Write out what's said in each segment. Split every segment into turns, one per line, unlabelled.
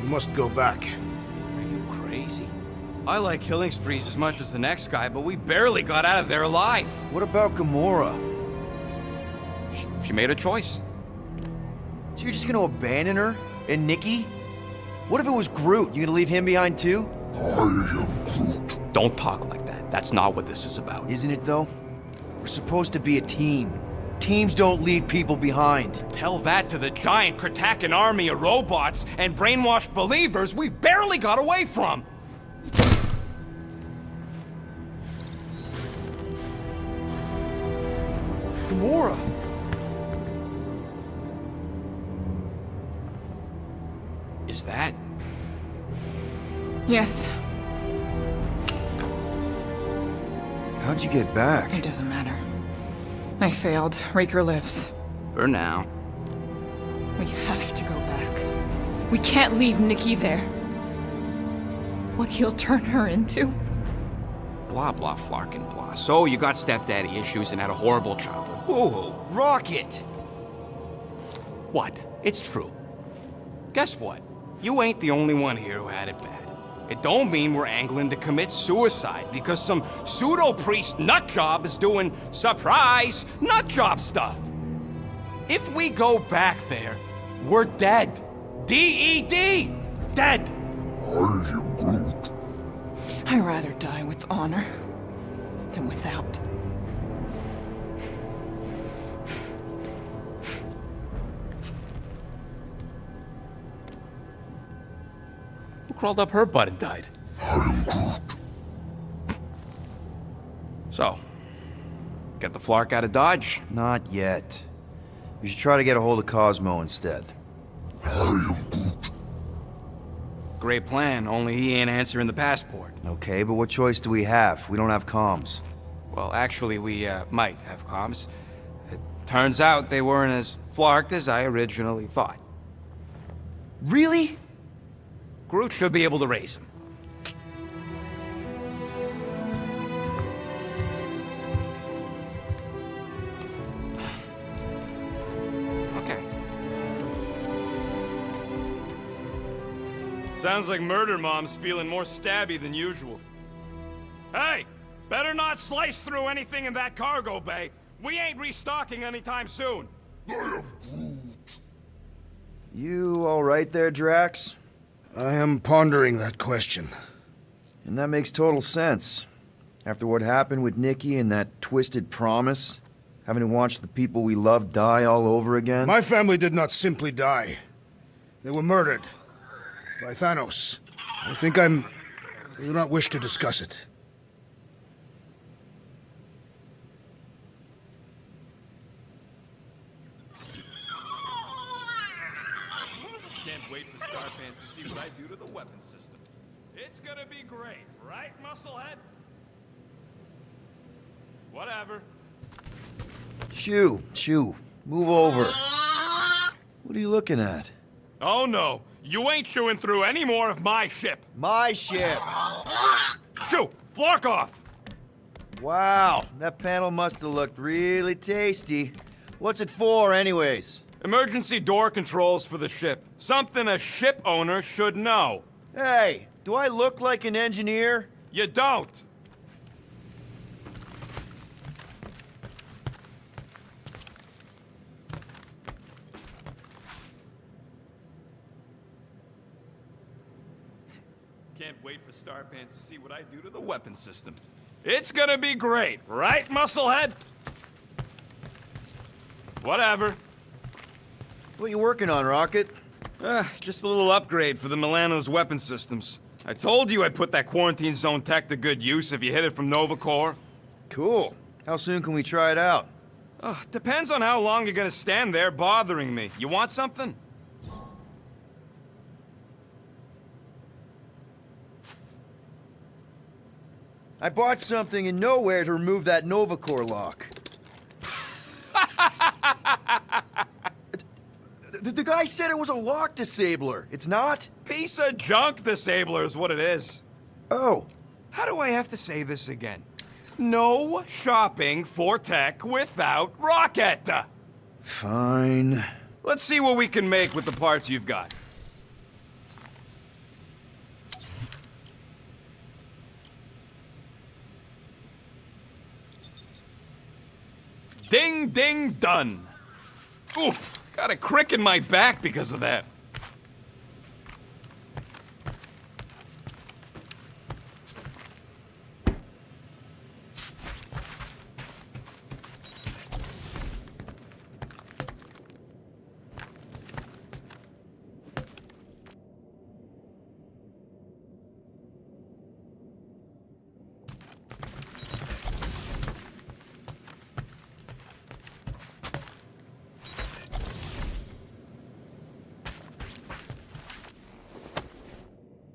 We must go back.
Are you crazy? I like killing sprees as much as the next guy, but we barely got out of there alive.
What about Gamora?
She made a choice.
So you're just gonna abandon her? And Nikki? What if it was Groot? You gonna leave him behind too?
I am Groot.
Don't talk like that. That's not what this is about.
Isn't it though? We're supposed to be a team. Teams don't leave people behind.
Tell that to the giant Kratakan army of robots and brainwashed believers we barely got away from.
Gamora!
Is that?
Yes,
How'd you get back?
it doesn't matter. I failed. Raker lives.
For now.
We have to go back. We can't leave Nikki there. What he'll turn her into?
Blah, blah, flarkin' blah. So you got stepdaddy issues and had a horrible childhood. Woo-hoo.
Rocket!
What? It's true. Guess what? You ain't the only one here who had it bad. It don't mean we're angling to commit suicide because some pseudo-priest nutjob is doing surprise nutjob stuff. If we go back there, we're dead. D-E-D! Dead!
I am Groot.
I'd rather die with honor than without.
Who crawled up her butt and died?
I am Groot.
So, get the Flark out of Dodge?
Not yet. We should try to get a hold of Cosmo instead.
I am Groot.
Great plan, only he ain't answering the passport.
Okay, but what choice do we have? We don't have comms.
Well, actually, we might have comms. It turns out they weren't as flarked as I originally thought.
Really?
Groot should be able to raise him. Okay.
Sounds like Murder Mom's feeling more stabby than usual. Hey! Better not slice through anything in that cargo bay. We ain't restocking anytime soon.
I am Groot.
You alright there, Drax?
I am pondering that question.
And that makes total sense. After what happened with Nikki and that twisted promise, having to watch the people we love die all over again.
My family did not simply die. They were murdered. By Thanos. I do not wish to discuss it.
Can't wait for Starpants to see what I do to the weapon system. It's gonna be great, right, Musclehead? Whatever.
Shoo, move over. What are you looking at?
Oh no, you ain't chewing through any more of my ship.
My ship!
Shoo! Flark off!
Wow, that panel must have looked really tasty. What's it for, anyways?
Emergency door controls for the ship. Something a ship owner should know.
Hey, do I look like an engineer?
You don't. Can't wait for Starpants to see what I do to the weapon system. It's gonna be great, right, Musclehead? Whatever.
What you working on, Rocket?
Just a little upgrade for the Milano's weapon systems. I told you I'd put that quarantine zone tech to good use if you hit it from Nova Corps.
Cool. How soon can we try it out?
Depends on how long you're gonna stand there bothering me. You want something?
I bought something in nowhere to remove that Nova Corps lock. The guy said it was a lock disabler. It's not?
Piece of junk disabler is what it is.
Oh.
How do I have to say this again? No shopping for tech without Rocket!
Fine.
Let's see what we can make with the parts you've got. Ding, ding, done. Oof, got a crick in my back because of that.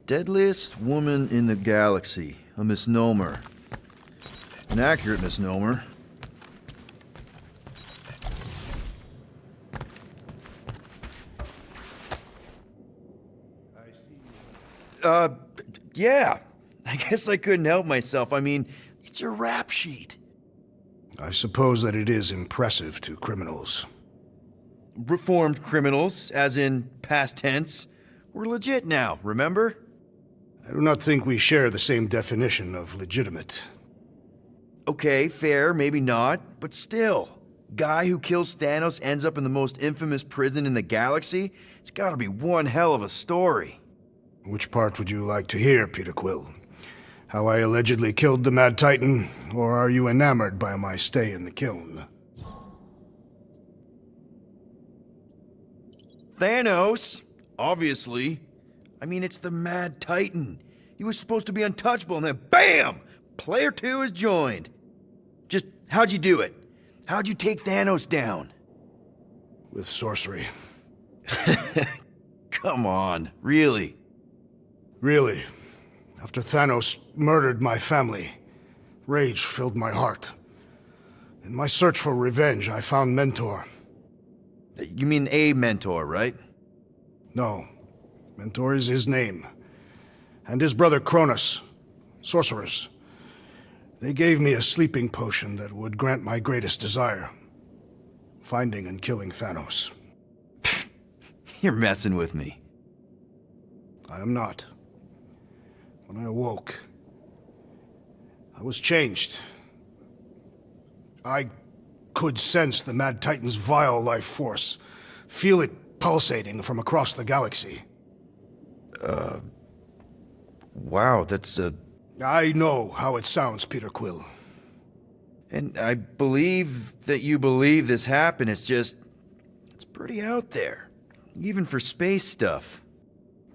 Deadliest woman in the galaxy. A misnomer. An accurate misnomer. Yeah. I guess I couldn't help myself. I mean, it's your rap sheet.
I suppose that it is impressive to criminals.
Reformed criminals, as in past tense. We're legit now, remember?
I do not think we share the same definition of legitimate.
Okay, fair, maybe not, but still. Guy who kills Thanos ends up in the most infamous prison in the galaxy? It's gotta be one hell of a story.
Which part would you like to hear, Peter Quill? How I allegedly killed the Mad Titan, or are you enamored by my stay in the kiln?
Thanos? Obviously. I mean, it's the Mad Titan. He was supposed to be untouchable, and then BAM! Player 2 is joined. Just, how'd you do it? How'd you take Thanos down?
With sorcery.
Come on, really?
Really. After Thanos murdered my family, rage filled my heart. In my search for revenge, I found Mentor.
You mean a mentor, right?
No. Mentor is his name. And his brother Cronus, sorcerers. They gave me a sleeping potion that would grant my greatest desire. Finding and killing Thanos.
You're messing with me.
I am not. When I awoke, I was changed. I could sense the Mad Titan's vile life force, feel it pulsating from across the galaxy.
Wow, that's a...
I know how it sounds, Peter Quill.
And I believe that you believe this happened. It's just... it's pretty out there. Even for space stuff.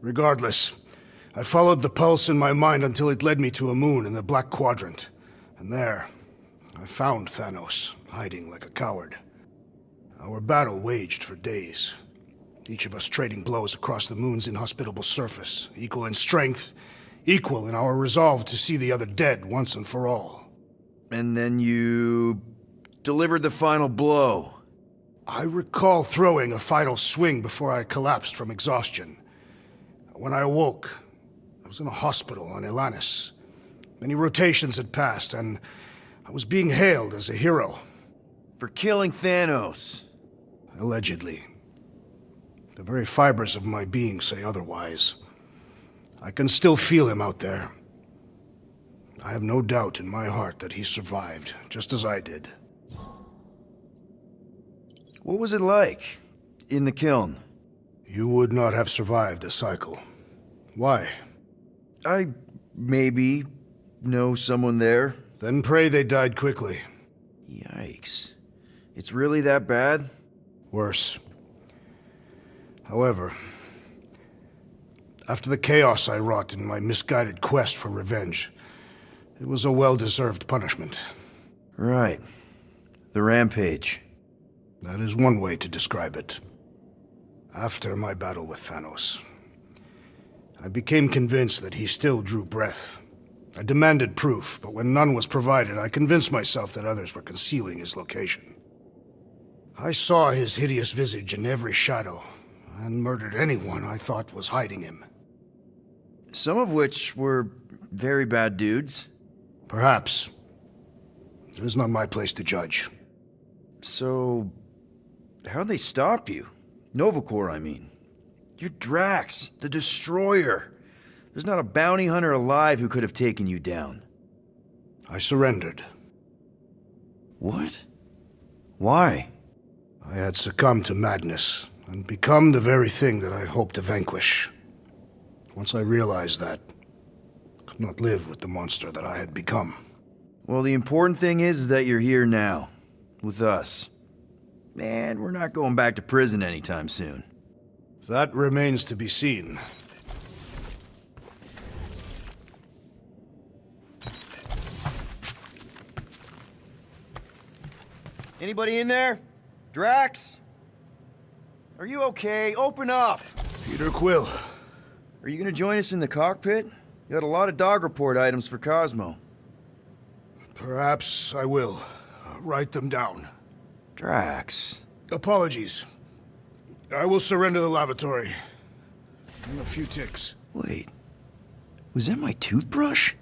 Regardless, I followed the pulse in my mind until it led me to a moon in the Black Quadrant. And there, I found Thanos, hiding like a coward. Our battle waged for days. Each of us trading blows across the moon's inhospitable surface, equal in strength, equal in our resolve to see the other dead once and for all.
And then you... delivered the final blow.
I recall throwing a final swing before I collapsed from exhaustion. When I awoke, I was in a hospital on Elanis. Many rotations had passed, and I was being hailed as a hero.
For killing Thanos.
Allegedly. The very fibers of my being say otherwise. I can still feel him out there. I have no doubt in my heart that he survived, just as I did.
What was it like in the kiln?
You would not have survived the cycle. Why?
I maybe know someone there.
Then pray they died quickly.
Yikes. It's really that bad?
Worse. However, after the chaos I wrought in my misguided quest for revenge, it was a well-deserved punishment.
Right. The rampage.
That is one way to describe it. After my battle with Thanos, I became convinced that he still drew breath. I demanded proof, but when none was provided, I convinced myself that others were concealing his location. I saw his hideous visage in every shadow, and murdered anyone I thought was hiding him.
Some of which were very bad dudes.
Perhaps. It is not my place to judge.
So, how'd they stop you? Novacore, I mean. You're Drax, the Destroyer. There's not a bounty hunter alive who could have taken you down.
I surrendered.
What? Why?
I had succumbed to madness and become the very thing that I hoped to vanquish. Once I realized that, I could not live with the monster that I had become.
Well, the important thing is that you're here now, with us. And we're not going back to prison anytime soon.
That remains to be seen.
Anybody in there? Drax? Are you okay? Open up!
Peter Quill.
Are you gonna join us in the cockpit? You had a lot of dog report items for Cosmo.
Perhaps I will. Write them down.
Drax.
Apologies. I will surrender the lavatory. And a few ticks.
Wait. Was that my toothbrush?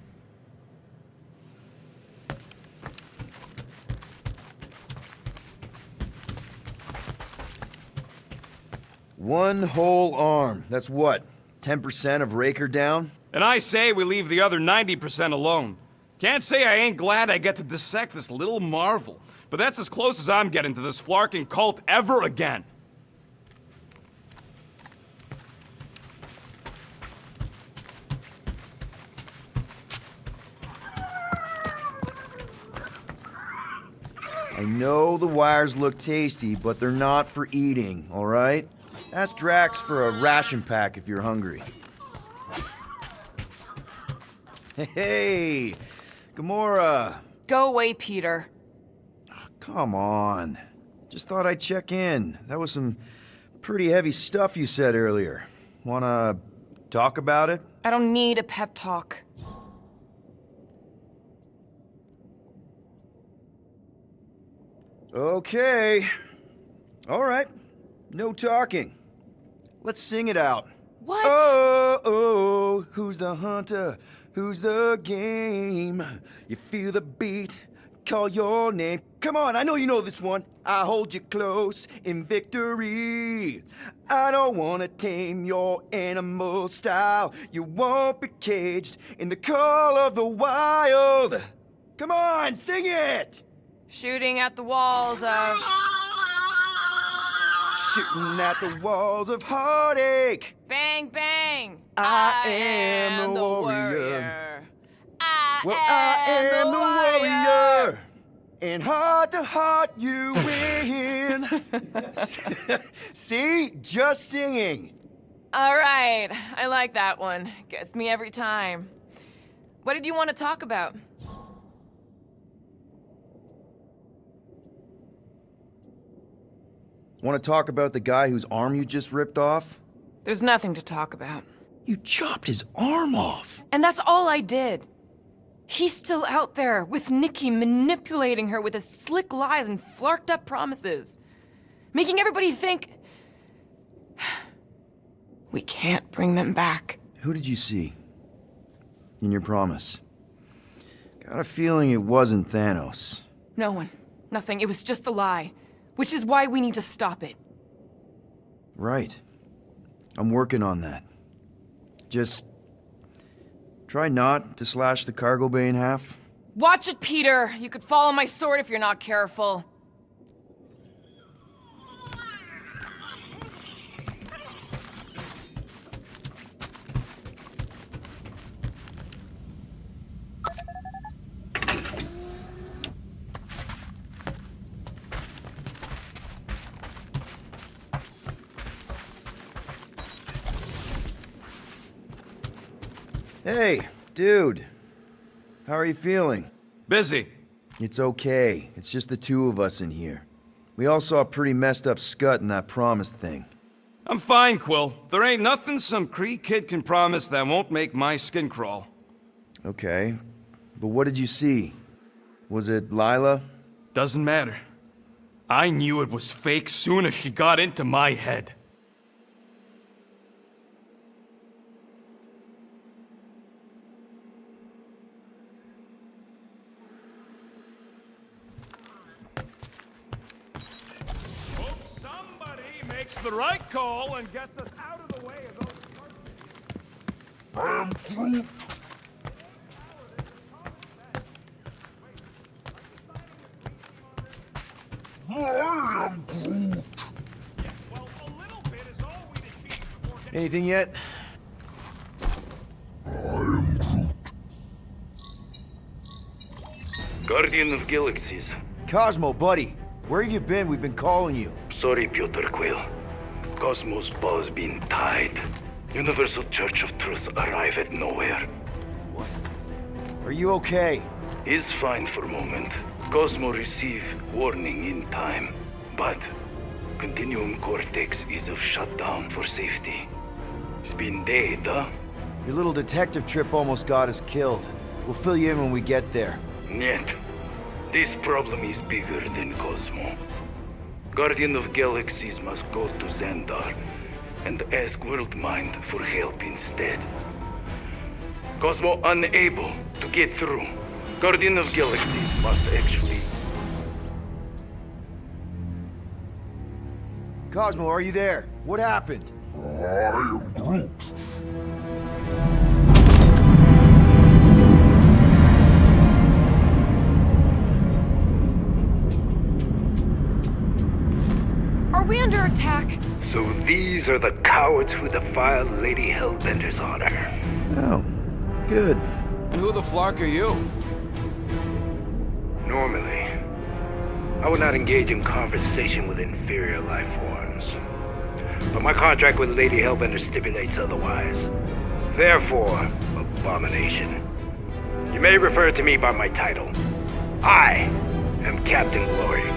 One whole arm. That's what? 10% of Raker down?
And I say we leave the other 90% alone. Can't say I ain't glad I get to dissect this little marvel, but that's as close as I'm getting to this flarking cult ever again.
I know the wires look tasty, but they're not for eating, all right? Ask Drax for a ration pack if you're hungry. Hey, Gamora.
Go away, Peter.
Come on. Just thought I'd check in. That was some pretty heavy stuff you said earlier. Wanna talk about it?
I don't need a pep talk.
Okay. All right. No talking. Let's sing it out.
What?
Oh, who's the hunter? Who's the game? You feel the beat, call your name. Come on, I know you know this one. I hold you close in victory. I don't wanna tame your animal style. You won't be caged in the call of the wild. Come on, sing it!
Shooting at the walls of...
Shooting at the walls of heartache.
Bang, bang!
I am the warrior. I am the warrior. And heart to heart, you win. See? Just singing.
All right, I like that one. Gets me every time. What did you want to talk about?
Want to talk about the guy whose arm you just ripped off?
There's nothing to talk about.
You chopped his arm off.
And that's all I did. He's still out there with Nikki manipulating her with his slick lies and flarked up promises. Making everybody think... we can't bring them back.
Who did you see? In your promise? Got a feeling it wasn't Thanos.
No one. Nothing. It was just a lie. Which is why we need to stop it.
Right. I'm working on that. Just try not to slash the cargo bay in half.
Watch it, Peter! You could fall on my sword if you're not careful.
Hey, dude. How are you feeling?
Busy.
It's okay. It's just the two of us in here. We all saw a pretty messed up scut in that promise thing.
I'm fine, Quill. There ain't nothing some Kree kid can promise that won't make my skin crawl.
Okay. But what did you see? Was it Lila?
Doesn't matter. I knew it was fake soon as she got into my head. Hope somebody makes the right call and gets us out of the way of those...
I am Groot.
Anything yet?
Guardian of Galaxies.
Cosmo, buddy. Where have you been? We've been calling you.
Sorry, Piotr Quill. Cosmos ball's been tied. Universal Church of Truth arrive at nowhere.
What? Are you okay?
He's fine for a moment. Cosmo receive warning in time. But Continuum Cortex is of shutdown for safety. It's been dead, huh?
Your little detective trip almost got us killed. We'll fill you in when we get there.
Niet. This problem is bigger than Cosmo. Guardian of Galaxies must go to Xandar and ask Worldmind for help instead. Cosmo unable to get through. Guardian of Galaxies must actually...
Cosmo, are you there? What happened?
I am Groot.
Are we under attack?
So these are the cowards who defiled Lady Hellbender's honor.
Oh, good.
And who the flark are you?
Normally, I would not engage in conversation with inferior life forms. But my contract with Lady Hellbender stipulates otherwise. Therefore, abomination. You may refer to me by my title. I am Captain Glory,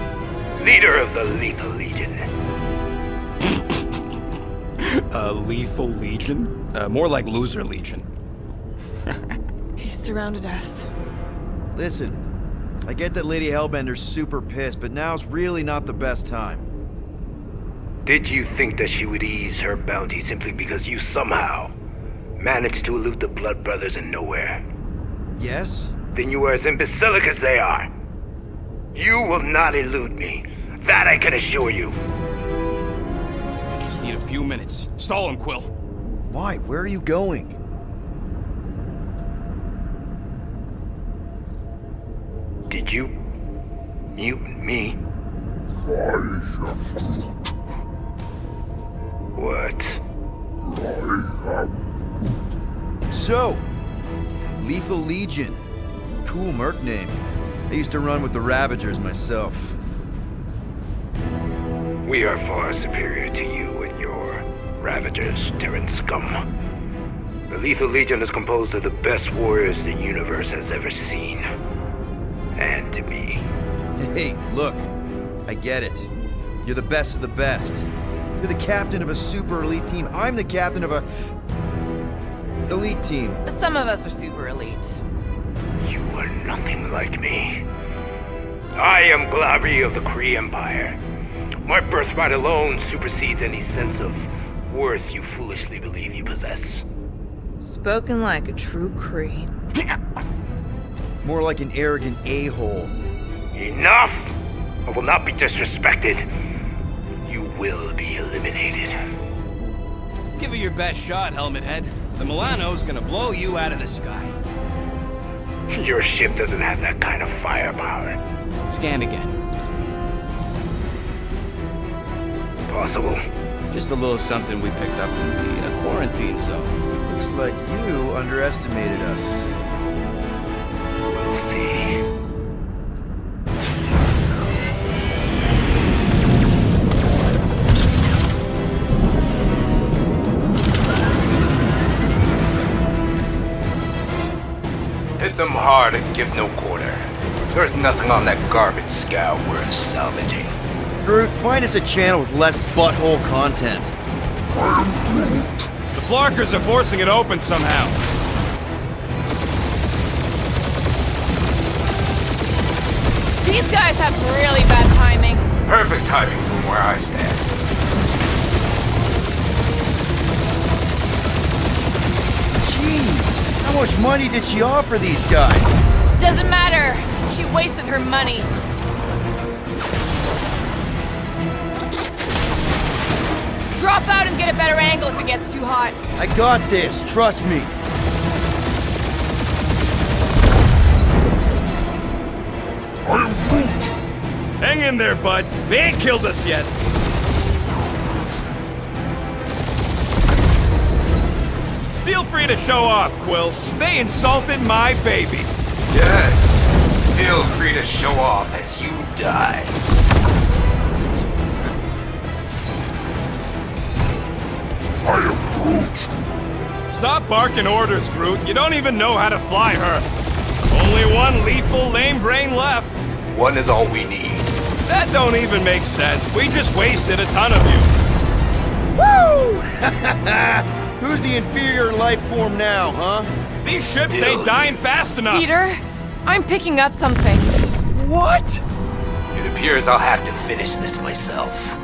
leader of the Lethal Legion.
Lethal Legion? More like Loser Legion.
He surrounded us.
Listen, I get that Lady Hellbender's super pissed, but now's really not the best time.
Did you think that she would ease her bounty simply because you somehow managed to elude the Blood Brothers in nowhere?
Yes?
Then you are as imbecilic as they are. You will not elude me. That I can assure you.
I just need a few minutes. Stall him, Quill.
Why? Where are you going?
Did you mute me?
I am Groot.
What?
I am
So, Lethal Legion. Cool merc name. I used to run with the Ravagers myself.
We are far superior to you and your Ravagers, Terran scum. The Lethal Legion is composed of the best warriors the universe has ever seen. And me.
Hey, look. I get it. You're the best of the best. You're the captain of a super elite team. I'm the captain of a... elite team.
Some of us are super elite.
You are nothing like me. I am Glavi of the Kree Empire. My birthright alone supersedes any sense of worth you foolishly believe you possess.
Spoken like a true Kree.
More like an arrogant a-hole.
Enough! I will not be disrespected. You will be eliminated.
Give it your best shot, Helmet Head. The Milano's gonna blow you out of the sky.
Your ship doesn't have that kind of firepower.
Scan again.
Possible.
Just a little something we picked up in the quarantine zone.
Looks like you underestimated us.
We'll see. Hit them hard and give no quarter. There's nothing on that garbage scow worth salvaging.
Groot, find us a channel with less butthole content.
The Flarkers are forcing it open somehow.
These guys have really bad timing.
Perfect timing from where I stand.
Jeez, how much money did she offer these guys?
Doesn't matter. She wasted her money. Drop out and get a better angle if it gets too hot.
I got this, trust me.
I am Groot.
Hang in there, bud. They ain't killed us yet. Feel free to show off, Quill. They insulted my baby.
Yes. Feel free to show off as you die.
I am Groot.
Stop barking orders, Groot. You don't even know how to fly her. Only one lethal lame brain left.
One is all we need.
That don't even make sense. We just wasted a ton of you.
Woo! Who's the inferior life form now, huh?
These ships ain't dying fast enough.
Peter, I'm picking up something.
What?
It appears I'll have to finish this myself.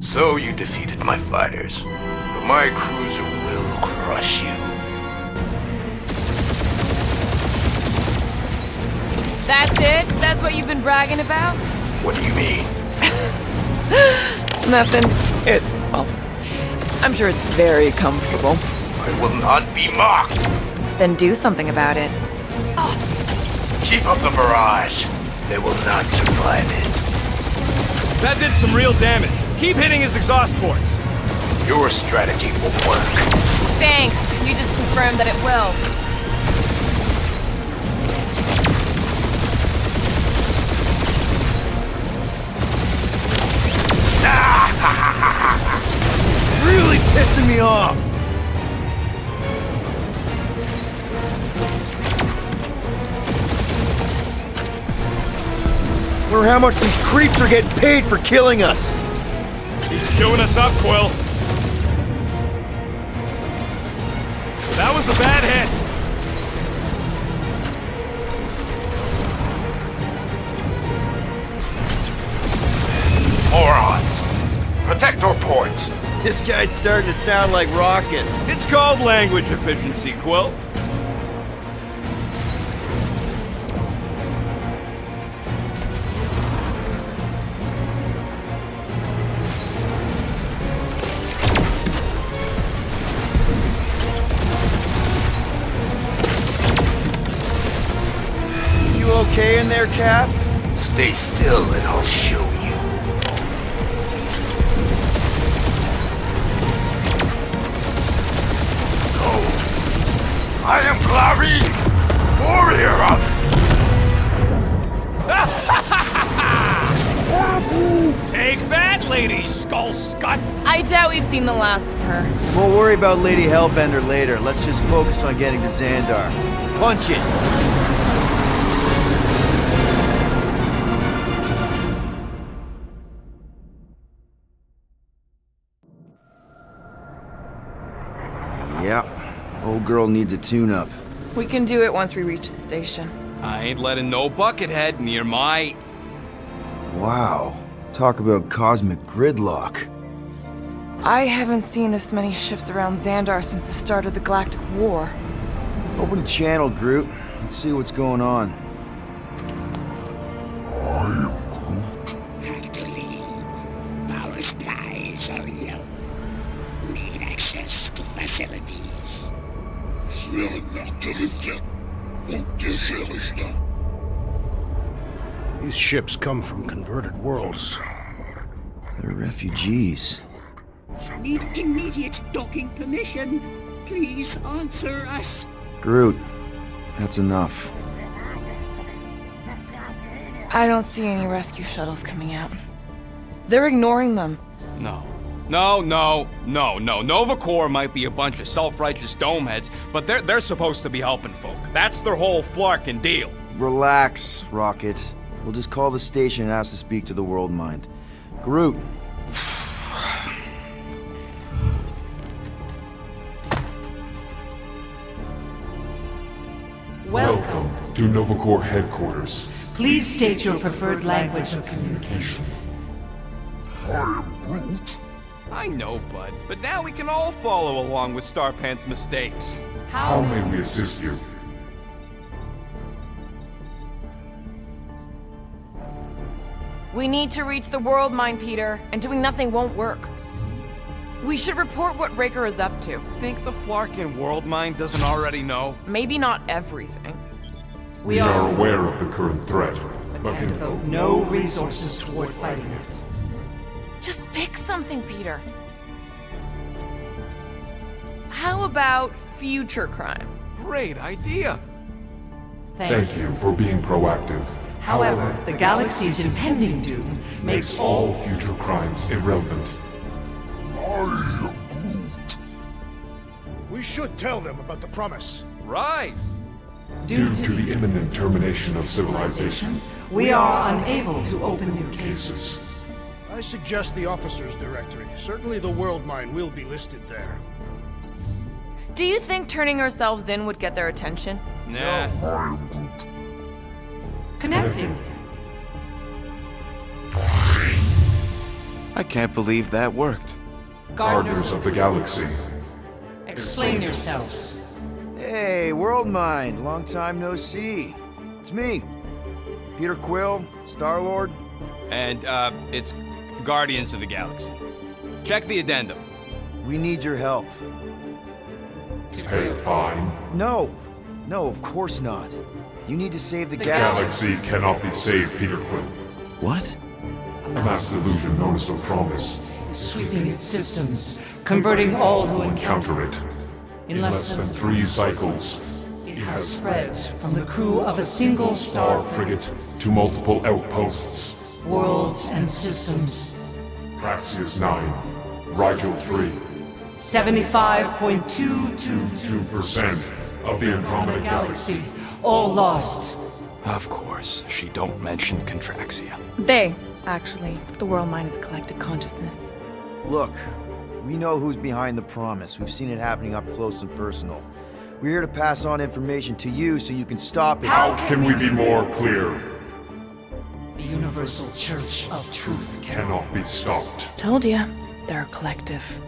So you defeated my fighters, but my cruiser will crush you.
That's it? That's what you've been bragging about?
What do you mean?
Nothing. Well, I'm sure it's very comfortable.
I will not be mocked.
Then do something about it.
Keep up the barrage. They will not survive it.
That did some real damage. Keep hitting his exhaust ports.
Your strategy will work.
Thanks. You just confirmed that it will.
Really pissing me off. Wonder how much these creeps are getting paid for killing us.
He's queuing us up, Quill. That was a bad hit.
Morons! Protect our ports!
This guy's starting to sound like Rocket.
It's called language efficiency, Quill.
You okay in there, Cap?
Stay still and I'll show you. I am Clary, warrior of...
Take that, Lady Skull Scut!
I doubt we've seen the last of her.
We'll worry about Lady Hellbender later. Let's just focus on getting to Xandar. Punch it! Yep. Old girl needs a tune-up.
We can do it once we reach the station.
I ain't letting no buckethead near my...
Wow. Talk about cosmic gridlock.
I haven't seen this many ships around Xandar since the start of the Galactic War.
Open the channel, Groot. Let's see what's going on.
I am Groot.
Have to leave. Power supplies are low. Need access to facilities.
Sehr natürlich. Und Gesellschaft.
These ships come from converted worlds.
They're refugees.
Need immediate docking permission. Please answer us.
Groot, that's enough.
I don't see any rescue shuttles coming out. They're ignoring them.
No. Nova Corps might be a bunch of self-righteous domeheads, but they're supposed to be helping folk. That's their whole flarkin' deal.
Relax, Rocket. We'll just call the station and ask to speak to the World Mind. Groot.
Welcome to Nova Corps headquarters.
Please state your preferred language of communication.
I am Groot.
I know, bud, but now we can all follow along with Starpant's mistakes.
How may we assist you?
We need to reach the World Mind, Peter, and doing nothing won't work. We should report what Raker is up to.
Think the Flarkin World Mind doesn't already know?
Maybe not everything.
We are aware of the current threat, but can
Devote no resources toward fighting it.
Just pick something, Peter.
How about future crime?
Great idea.
Thank you for being proactive.
However, the galaxy's impending doom
Makes all future crimes irrelevant.
We should tell them about the promise.
Right.
Due to the imminent termination of civilization,
we are unable to open new cases.
I suggest the officers' directory. Certainly the world mine will be listed there.
Do you think turning ourselves in would get their attention?
Nah.
Connecting.
I can't believe that worked.
Gardeners of the Galaxy.
Explain yourselves.
Hey, World Mind, long time no see. It's me, Peter Quill, Star-Lord.
And, it's Guardians of the Galaxy. Check the addendum.
We need your help.
Pay a fine.
No, of course not. You need to save the
Galaxy cannot be saved, Peter Quill.
What?
A mass delusion known as the Promise.
Sweeping its systems, converting all who encounter
Counter it.
In less than
3 cycles,
it has spread from the crew of a single star
frigate to multiple outposts.
worlds and systems.
Praxius 9, Rigel 3.
75.222%
2% of the Andromeda Galaxy.
all lost.
Of course, she don't mention Contraxia.
They, actually. The world mine is a collective consciousness.
Look, we know who's behind the promise. We've seen it happening up close and personal. We're here to pass on information to you so you can stop it.
How can we be more clear?
The Universal Church of Truth
Cannot be stopped.
Told ya. They're a collective.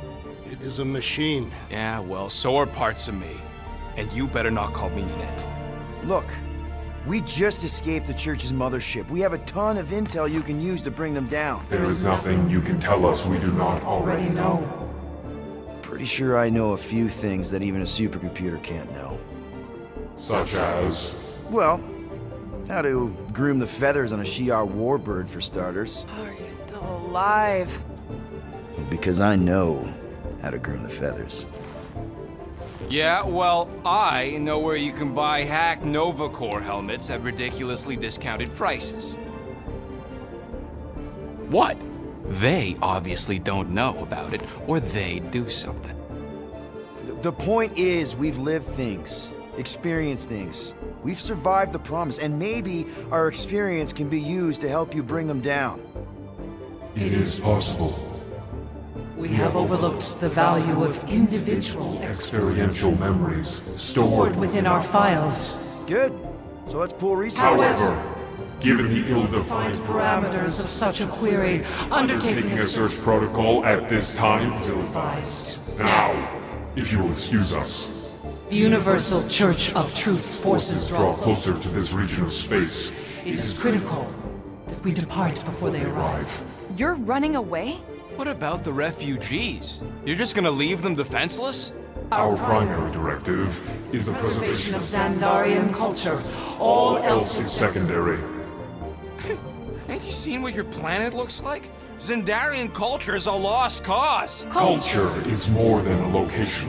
It is a machine.
Yeah, well, so are parts of me. And you better not call me in it.
Look, we just escaped the Church's mothership. We have a ton of intel you can use to bring them down.
There is nothing you can tell us we do not already know.
Pretty sure I know a few things that even a supercomputer can't know.
Such as...
Well, how to groom the feathers on a Shi'ar warbird, for starters.
Are you still alive?
Because I know how to groom the feathers.
Yeah, well, I know where you can buy hacked Nova Corps helmets at ridiculously discounted prices. What? They obviously don't know about it, or they'd do something.
The point is, we've lived things, experienced things. We've survived the promise, and maybe our experience can be used to help you bring them down.
It is possible.
We have overlooked the value of individual
Experiential memories
stored within our files.
Good. So let's pull resources.
However, given the ill-defined
Parameters of such a query, undertaking
taking a search protocol at this time,
advised.
now, if you will excuse us,
The Universal Church of Truth's forces
draw closer to this region of space.
It is critical that we depart before they arrive.
You're running away?
What about the refugees? You're just gonna leave them defenseless?
Our primary directive is the preservation
of
of
Xandarian culture. All else
is
is
secondary.
Ain't you seen what your planet looks like? Xandarian culture is a lost cause.
Culture is more than a location.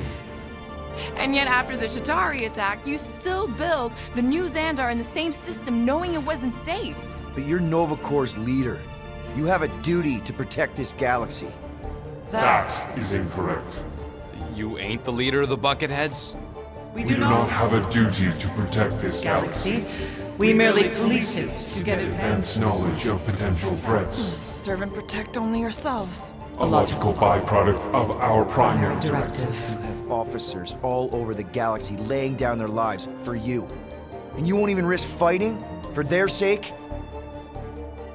And yet after the Shatari attack, you still build the new Xandar in the same system knowing it wasn't safe.
But you're Nova Corps' leader. You have a duty to protect this galaxy.
That is incorrect.
You ain't the leader of the Bucketheads?
We
We do not have a duty to protect this galaxy.
galaxy. We merely police it to get
Advance knowledge of potential threats.
Serve and protect only yourselves.
A logical byproduct of our primary directive.
directive.
You have officers all over the galaxy laying down their lives for you. And you won't even risk fighting? For their sake?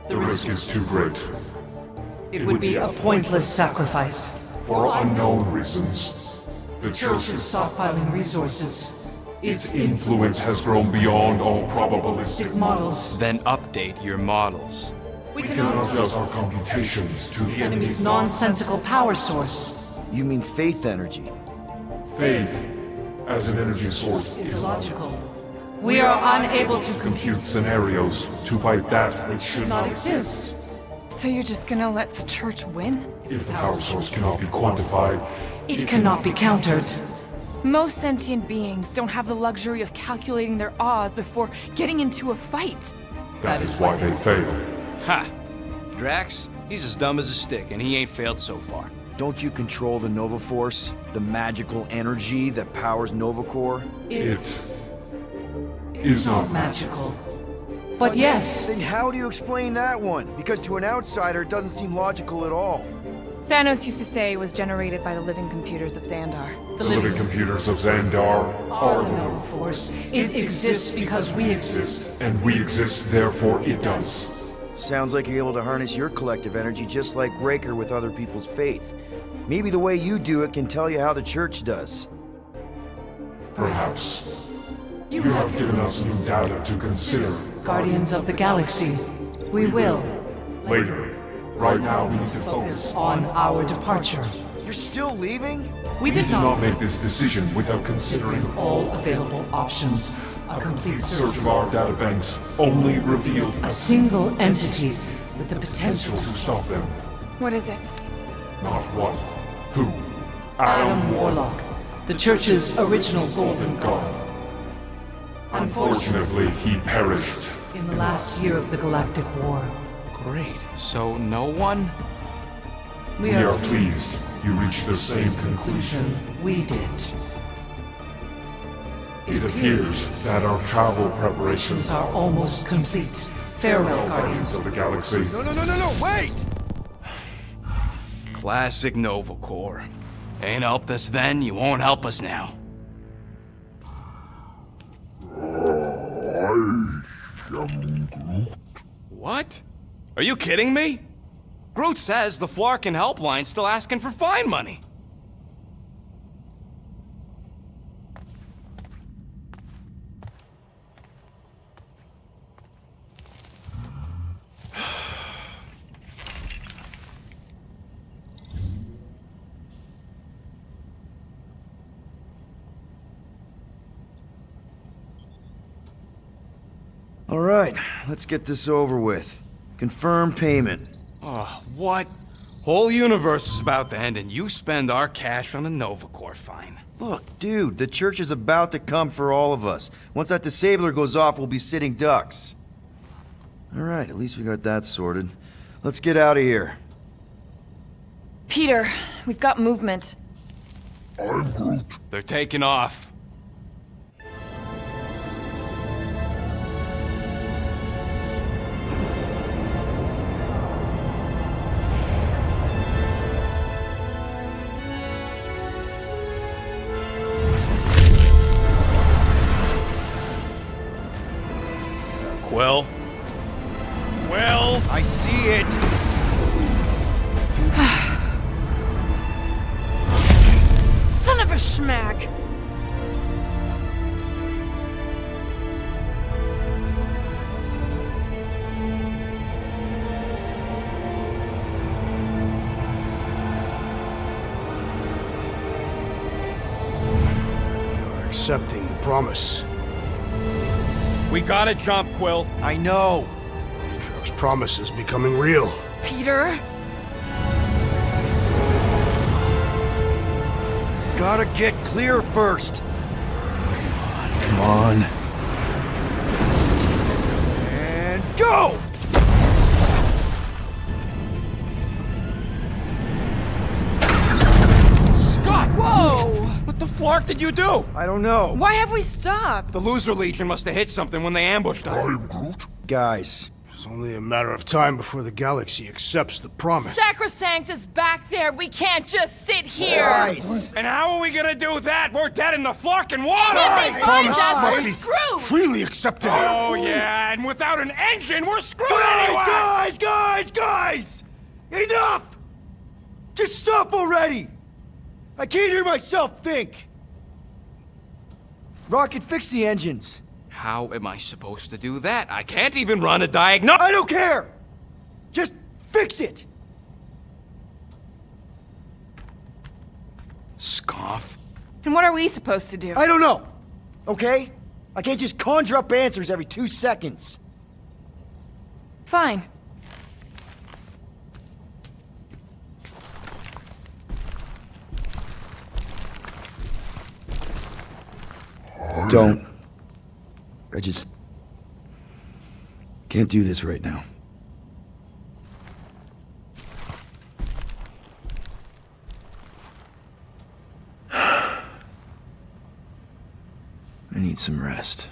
The risk is too great.
It would be a pointless sacrifice.
For unknown reasons, the
Church is stockpiling resources.
its influence has grown beyond all probabilistic.
Models.
Then update your models.
We
We
cannot
cannot adjust our computations to the
enemy's
enemy's
nonsensical power source.
You mean faith energy?
faith as an energy source
Is
is
illogical. We are unable to compute
compute scenarios to fight that which should
not
not
exist.
So you're just gonna let the church win?
If the power source cannot be quantified,
It cannot be countered.
Most sentient beings don't have the luxury of calculating their odds before getting into a fight.
That is why they fail.
Ha! Drax, he's as dumb as a stick, and he ain't failed so far.
Don't you control the Nova Force? The magical energy that powers Nova Corps?
It is not
magical. But yes.
Then how do you explain that one? Because to an outsider, it doesn't seem logical at all.
Thanos used to say it was generated by the living computers of Xandar.
The living computers of Xandar
Are the Nova Force. It exists because we exist.
and we exist, therefore it does.
Sounds like you're able to harness your collective energy just like Raker with other people's faith. Maybe the way you do it can tell you how the church does.
Perhaps. You have given us new data to consider.
Guardians of the Galaxy. We will.
Later. Right now we need to focus.
On our departure.
You're still leaving?
We
We
did
did not make this decision without considering
all available options. A complete
search
search
of our databanks only revealed
a single entity with the potential
to stop them.
What is it?
Not what, who.
Adam Warlock, the Church's original golden god.
Unfortunately, he perished.
In the last year of the Galactic War.
Great. So no one?
We are pleased you reached the same conclusion.
We did.
It appears that our travel preparations
Are almost complete. Farewell,
Guardians
Guardians.
of the Galaxy.
No, wait!
Classic Nova Corps. Ain't helped us then, you won't help us now.
I am Groot.
What? Are you kidding me? Groot says the Flarkin helpline's still asking for fine money.
All right, let's get this over with. Confirm payment.
Oh, what? Whole universe is about to end and you spend our cash on a Nova Corps fine.
Look, dude, the church is about to come for all of us. Once that disabler goes off, we'll be sitting ducks. All right, at least we got that sorted. Let's get out of here.
Peter, we've got movement.
I'm Groot.
They're taking off. Quill? Quill?
I see it!
Son of a schmack!
You're accepting the promise.
We gotta jump, Quill.
I know!
Atriox's promise is becoming real.
Peter?
Gotta get clear first. Come on. And go!
Scott!
Whoa!
What the flark did you do?
I don't know.
Why have we stopped?
The Loser Legion must have hit something when they ambushed us.
I'm Groot.
Guys,
It's only a matter of time before the galaxy accepts the promise.
Sacrosanct is back there. We can't just sit here.
guys!
And how are we gonna do that? We're dead in the flarkin' water!
If they find
Promise
us,
must
we're
be
screwed.
freely accepted.
Oh yeah, and without an engine, we're screwed anyway!
Guys! Enough! Just stop already! I can't hear myself think! Rocket, fix the engines.
How am I supposed to do that? I can't even run a diagnostic.
I don't care! Just fix it!
Scoff.
And what are we supposed to do?
I don't know, okay? I can't just conjure up answers every 2 seconds.
Fine.
Don't. I just can't do this right now. I need some rest.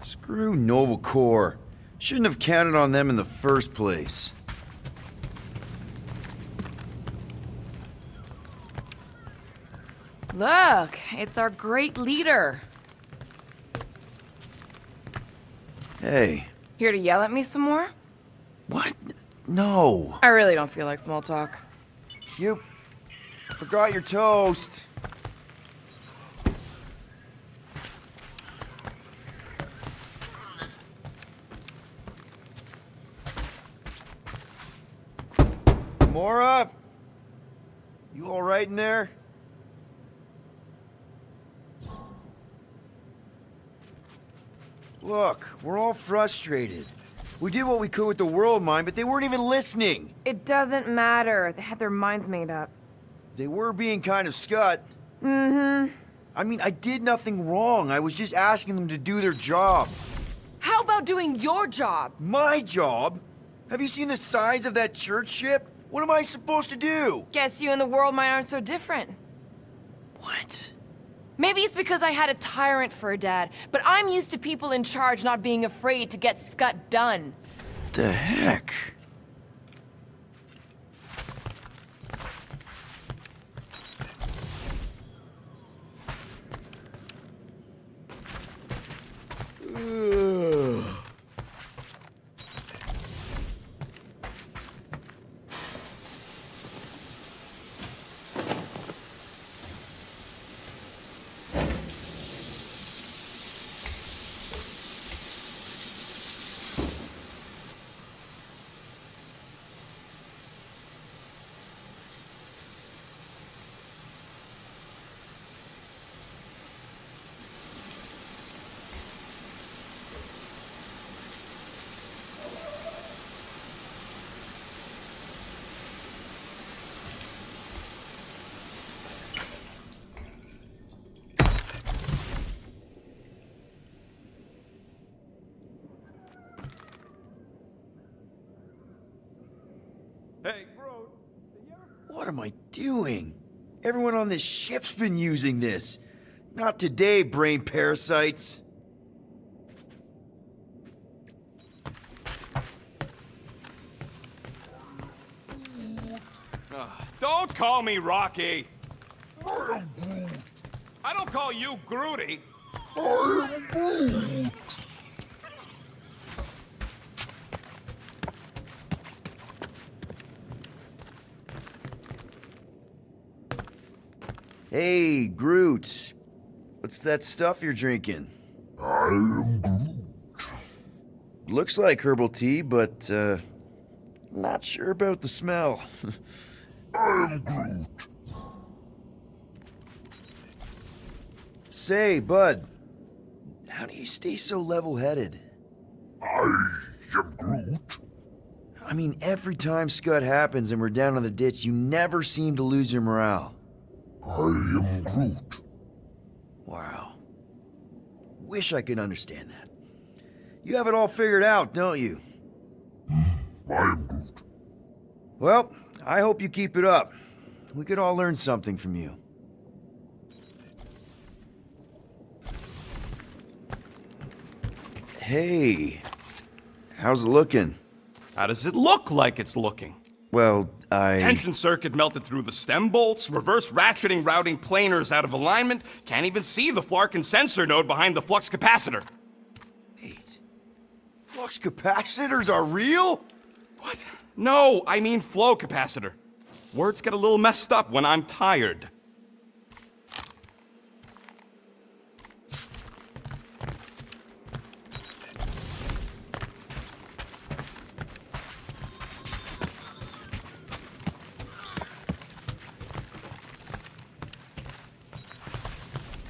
Screw Nova Corps. Shouldn't have counted on them in the first place.
Look, it's our great leader.
Hey.
Here to yell at me some more?
What? No.
I really don't feel like small talk.
You forgot your toast. Mora? You all right in there? Look, we're all frustrated. We did what we could with the world mine, but they weren't even listening.
It doesn't matter. They had their minds made up.
They were being kind of scut.
Mm-hmm.
I mean, I did nothing wrong. I was just asking them to do their job.
How about doing your job?
My job? Have you seen the size of that church ship? What am I supposed to do?
Guess you and the world mine aren't so different.
What?
Maybe it's because I had a tyrant for a dad, but I'm used to people in charge not being afraid to get scut done.
The heck? Ugh.
Hey, bro.
What am I doing? Everyone on this ship's been using this. Not today, brain parasites.
Don't call me Rocky. I don't call you Groody.
I'm Groot.
Hey, Groot. What's that stuff you're drinking?
I am Groot.
Looks like herbal tea, but, not sure about the smell.
I am Groot.
Say, bud, how do you stay so level-headed?
I am Groot.
I mean, every time Scud happens and we're down in the ditch, you never seem to lose your morale.
I am Groot.
Wow. Wish I could understand that. You have it all figured out, don't you?
I am Groot.
Well, I hope you keep it up. We could all learn something from you. Hey, how's it looking?
How does it look like it's looking?
Well,
Tension circuit melted through the stem bolts, reverse ratcheting routing planers out of alignment, can't even see the Flarkin sensor node behind the flux capacitor.
Wait. Flux capacitors are real?
What? No, I mean flow capacitor. Words get a little messed up when I'm tired.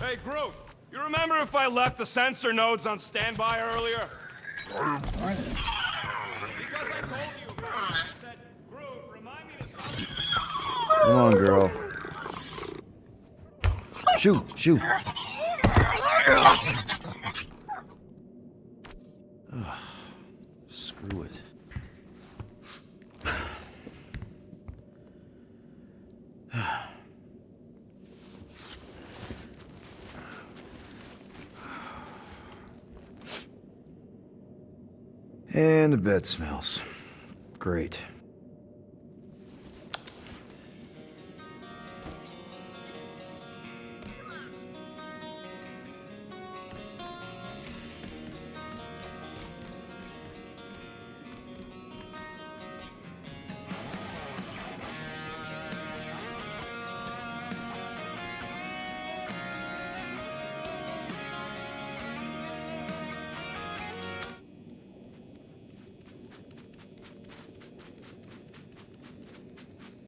Hey, Groot, you remember if I left the sensor nodes on standby earlier? Because I told you, I said, Groot, remind me to stop.
Come on, girl. Shoot, shoot. Ugh, screw it. And the bed smells. Great.